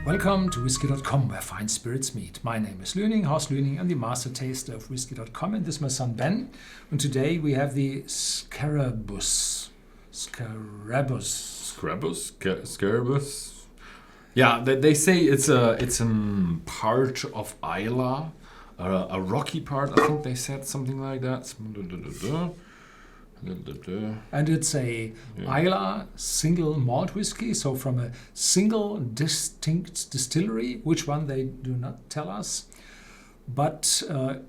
Welcome to Whisky.com, where fine spirits meet. My name is Laing, Horst Laing. I'm the master taster of Whisky.com, and this is my son Ben. And today we have the Scarabus. Scarabus. Yeah, they say it's a part of Islay, a rocky part. I think they said something like that. And it's a Islay single malt whiskey, so from a single distinct distillery. Which one they do not tell us, but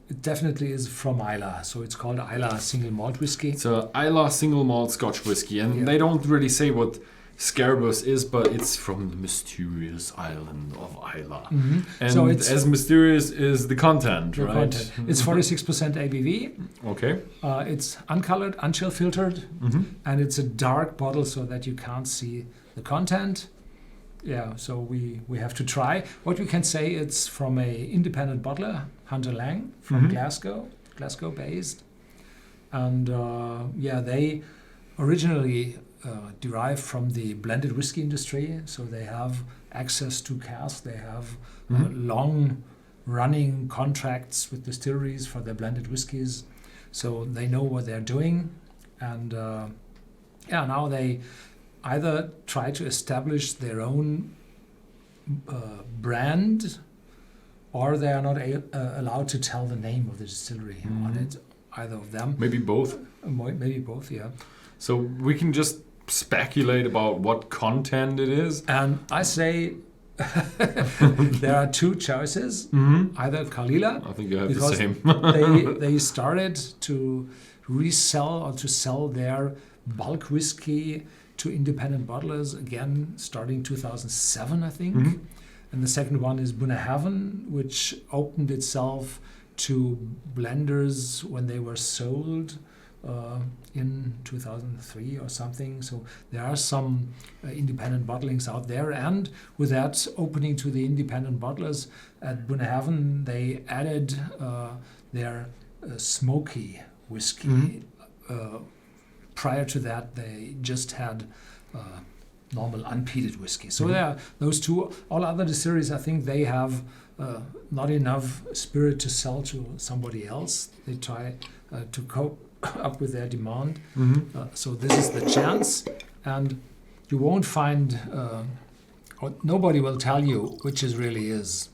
it definitely is from Islay, so it's called Islay single malt whiskey. It's a Islay single malt Scotch whiskey, and they don't really say what Scarabus is, but it's from the mysterious island of Islay. Mm-hmm. And so it's as mysterious is the content, right? It's 46% ABV. Okay. It's uncolored, unchill filtered, and it's a dark bottle so that you can't see the content. Yeah, so we have to try. What we can say, it's from a independent bottler, Hunter Laing, from Glasgow based. And they originally derived from the blended whiskey industry, so they have access to cask. They have long-running contracts with distilleries for their blended whiskeys, so they know what they're doing. And now they either try to establish their own brand, or they are not allowed to tell the name of the distillery on it. Either of them. Maybe both. Maybe both, yeah. So we can just speculate about what content it is. And I say there are two choices. Either Kalila. I think you have the same. they started to resell or to sell their bulk whiskey to independent bottlers again starting 2007, I think. And the second one is Bunnahabhain, which opened itself to blenders when they were sold in 2003 or something. So there are some independent bottlings out there, and with that opening to the independent bottlers at Bunnahabhain, they added their smoky whiskey. Prior to that, they just had normal unpeated whiskey. So there are those two. All other distilleries, I think they have not enough spirit to sell to somebody else. They try to cope up with their demand. So this is the chance, and you won't find, or nobody will tell you which it really is.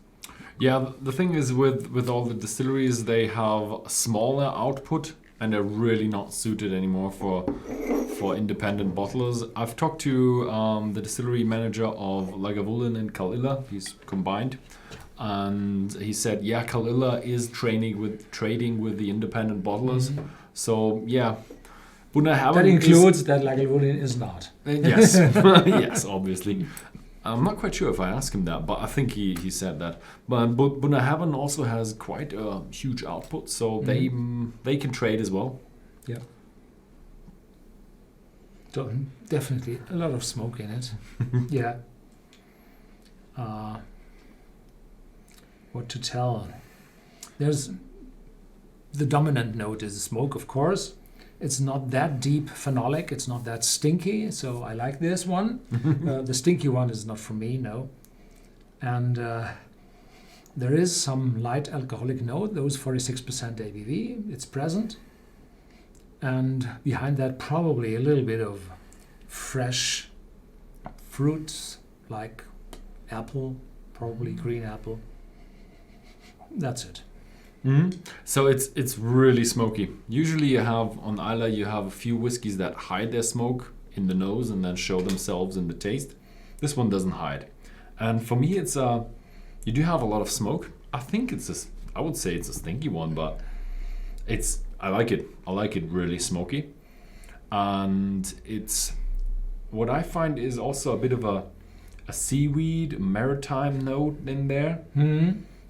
Yeah, the thing is with all the distilleries, they have a smaller output, and they're really not suited anymore for independent bottlers. I've talked to the distillery manager of Lagavulin and Kalila. He's combined. And he said, Kalila is trading with the independent bottlers. So, Bunnahabhain that includes that Lagavulin is not. Yes, yes, obviously. I'm not quite sure if I asked him that, but I think he said that. But Bunnahabhain also has quite a huge output, so they can trade as well. Yeah. So, definitely a lot of smoke in it. Yeah. What to tell? There's the dominant note is smoke, of course. It's not that deep phenolic. It's not that stinky. So I like this one. The stinky one is not for me, no. And there is some light alcoholic note. Those 46% ABV. It's present. And behind that, probably a little bit of fresh fruits like apple, probably green apple. That's it. So it's really smoky. Usually you have on Islay you have a few whiskeys that hide their smoke in the nose and then show themselves in the taste. This one doesn't hide, and for me it's you do have a lot of smoke. I think I would say it's a stinky one, but I like it. I like it really smoky, and it's what I find is also a bit of a seaweed maritime note in there.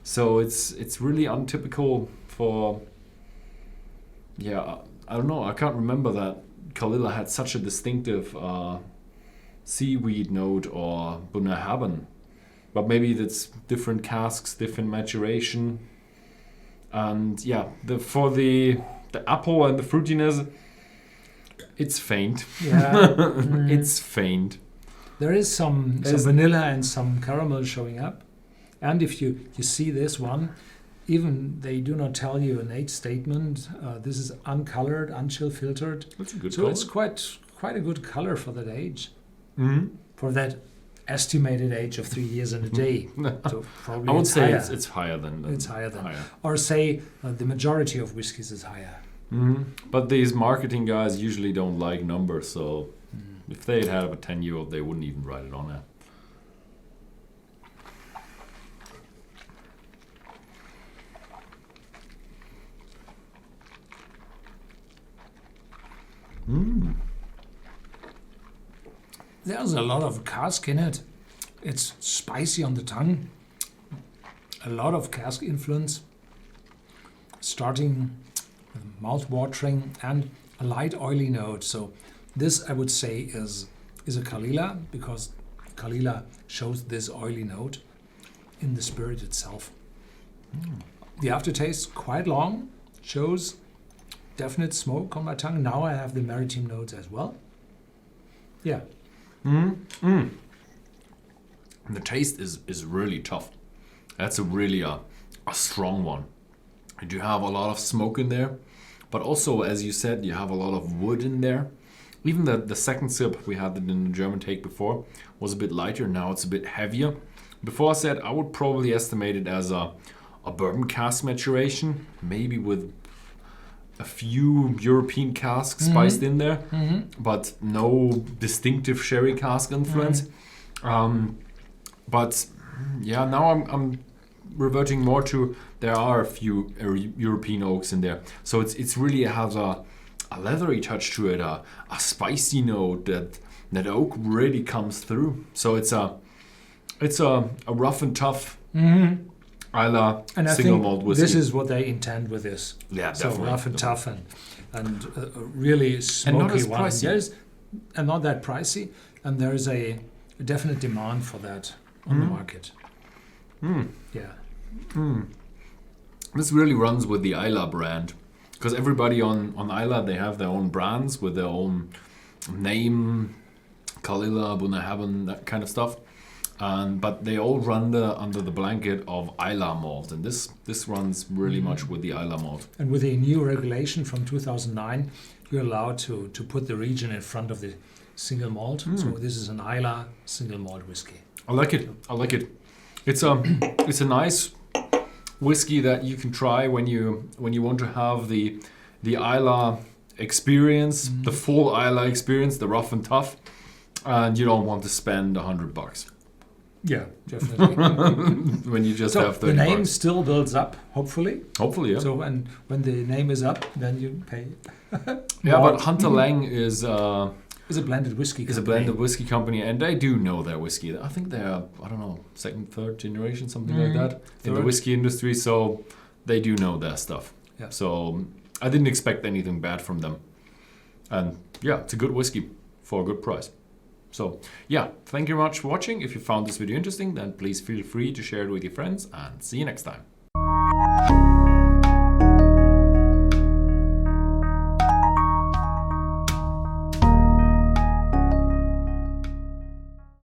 So it's really untypical for, I don't know, I can't remember that Kalila had such a distinctive seaweed note, or Bunnahabhain. But maybe that's different casks, different maturation. And for the apple and the fruitiness, it's faint. Yeah. It's faint. There is some vanilla and some caramel showing up. And if you see this one, even they do not tell you an age statement. This is uncolored, unchill filtered. That's a good so color. it's quite a good color for that age. Mm-hmm. For that estimated age of 3 years and a day. So probably I would say higher. it's higher than It's higher than. Or say the majority of whiskeys is higher. Mm-hmm. But these marketing guys usually don't like numbers, so if they'd had a 10-year-old, they wouldn't even write it on there. There's a lot of cask in it. It's spicy on the tongue. A lot of cask influence. Starting with mouth-watering and a light oily note. So this, I would say, is a Kalila, because Kalila shows this oily note in the spirit itself. The aftertaste quite long, shows definite smoke on my tongue. Now I have the maritime notes as well. Yeah. And the taste is really tough. That's a really a strong one. You do have a lot of smoke in there, but also, as you said, you have a lot of wood in there. Even the second sip, we had it in the German take before, was a bit lighter. Now it's a bit heavier. Before I said I would probably estimate it as a bourbon cask maturation, maybe with a few European casks spiced in there, but no distinctive sherry cask influence. But yeah, now I'm reverting more to there are a few European oaks in there, so it's really has a leathery touch to it, a spicy note that oak really comes through. So it's a rough and tough. Isla and single malt whiskey. This is what they intend with this. Yeah, so definitely. rough and tough and a really smoky and not as one. pricey. And not that pricey. And there is a definite demand for that on the market. Yeah. This really runs with the Isla brand, because everybody on Isla, they have their own brands with their own name, Kalila, Bunnahabhain, that kind of stuff. But they all run under the blanket of Isla malt, and this runs really much with the Isla malt. And with the new regulation from 2009, you're allowed to put the region in front of the single malt. So this is an Isla single malt whiskey. I like it. It's a nice whiskey that you can try when you want to have the Isla experience, the full Isla experience, the rough and tough, and you don't want to spend $100. Yeah, definitely. When you just so have 30 the name bucks. still builds up, hopefully. Hopefully, yeah. So and when the name is up, then you pay. Yeah, but Hunter Laing is a blended whiskey company. a blended whiskey company, and they do know their whiskey. I think they're, I don't know, second, third generation, something like that, in the whiskey industry. So they do know their stuff. Yeah. So I didn't expect anything bad from them. And yeah, it's a good whiskey for a good price. So yeah, thank you very much for watching. If you found this video interesting, then please feel free to share it with your friends, and see you next time.